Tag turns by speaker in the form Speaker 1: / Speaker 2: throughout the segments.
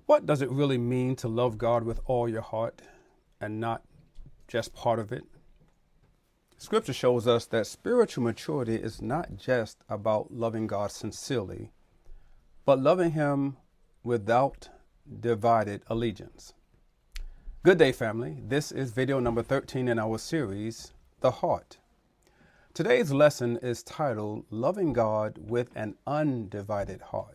Speaker 1: What does it really mean to love God with all your heart and not just part of it? Scripture shows us that spiritual maturity is not just about loving God sincerely, but loving Him without divided allegiance. Good day, family. This is video number 13 in our series, The Heart. Today's lesson is titled, Loving God with an Undivided Heart.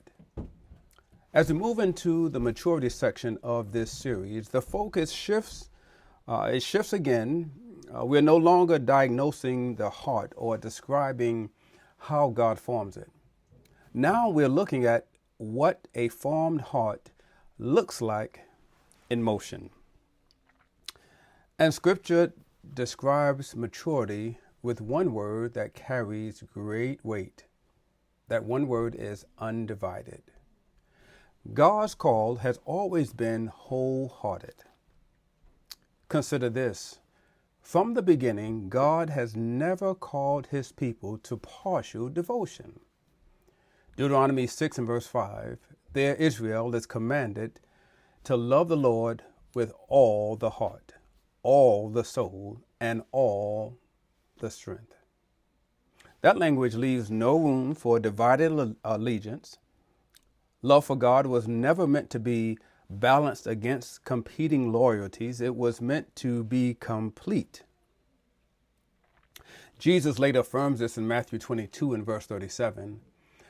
Speaker 1: As we move into the maturity section of this series, the focus shifts. It shifts again. We're no longer diagnosing the heart or describing how God forms it. Now we're looking at what a formed heart looks like in motion. And Scripture describes maturity with one word that carries great weight. That one word is undivided. God's call has always been wholehearted. Consider this. From the beginning, God has never called His people to partial devotion. Deuteronomy 6 and verse 5, there Israel is commanded to love the Lord with all the heart, all the soul, and all the strength. That language leaves no room for divided allegiance. Love for God was never meant to be balanced against competing loyalties. It was meant to be complete. Jesus later affirms this in Matthew 22 and verse 37,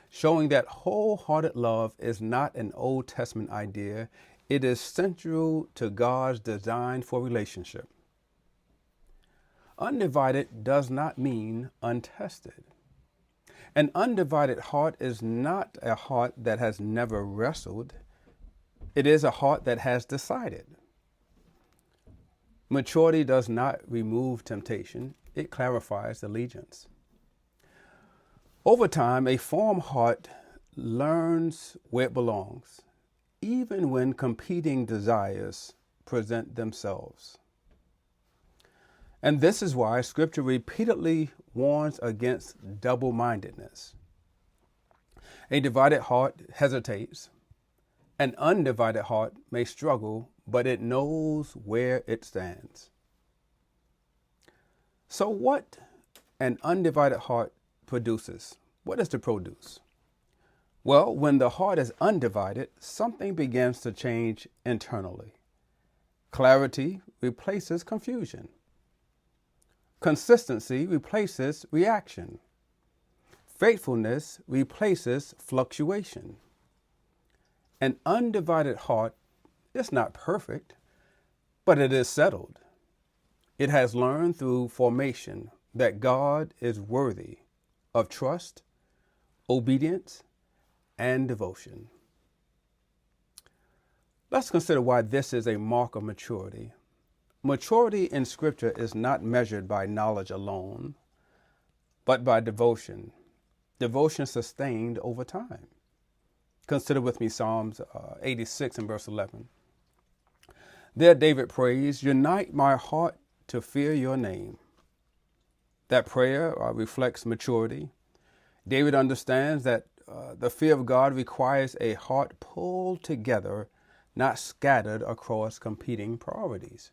Speaker 1: showing that wholehearted love is not an Old Testament idea. It is central to God's design for relationship. Undivided does not mean untested. An undivided heart is not a heart that has never wrestled. It is a heart that has decided. Maturity does not remove temptation. It clarifies allegiance. Over time, a formed heart learns where it belongs, even when competing desires present themselves. And this is why Scripture repeatedly warns against double-mindedness. A divided heart hesitates. An undivided heart may struggle, but it knows where it stands. So what an undivided heart produces? What is to produce? Well, when the heart is undivided, something begins to change internally. Clarity replaces confusion. Consistency replaces reaction. Faithfulness replaces fluctuation. An undivided heart is not perfect, but it is settled. It has learned through formation that God is worthy of trust, obedience, and devotion. Let's consider why this is a mark of maturity. Maturity in Scripture is not measured by knowledge alone, but by devotion. Devotion sustained over time. Consider with me Psalms 86 and verse 11. There David prays, unite my heart to fear your name. That prayer reflects maturity. David understands that the fear of God requires a heart pulled together, not scattered across competing priorities.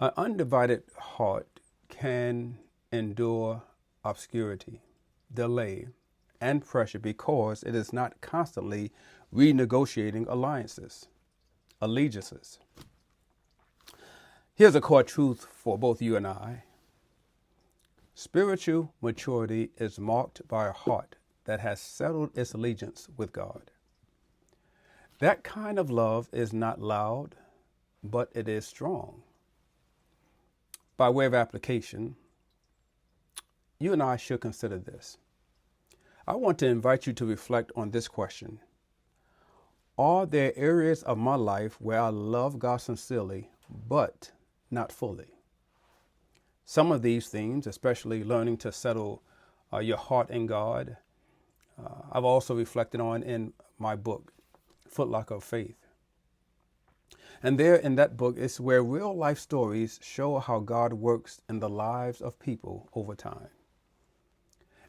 Speaker 1: An undivided heart can endure obscurity, delay, and pressure because it is not constantly renegotiating allegiances. Here's a core truth for both you and I. Spiritual maturity is marked by a heart that has settled its allegiance with God. That kind of love is not loud, but it is strong. By way of application, you and I should consider this. I want to invite you to reflect on this question. Are there areas of my life where I love God sincerely, but not fully? Some of these themes, especially learning to settle your heart in God, I've also reflected on in my book, Footlocker of Faith. And there in that book is where real life stories show how God works in the lives of people over time.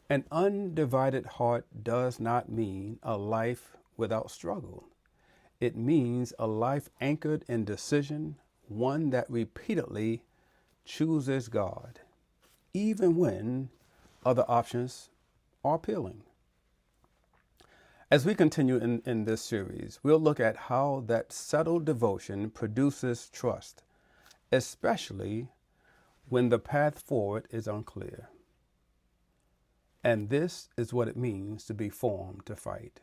Speaker 1: An undivided heart does not mean a life without struggle. It means a life anchored in decision, one that repeatedly chooses God, even when other options are appealing. As we continue in this series, we'll look at how that settled devotion produces trust, especially when the path forward is unclear. And this is what it means to be formed to fight.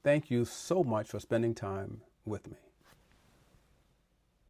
Speaker 1: Thank you so much for spending time with me.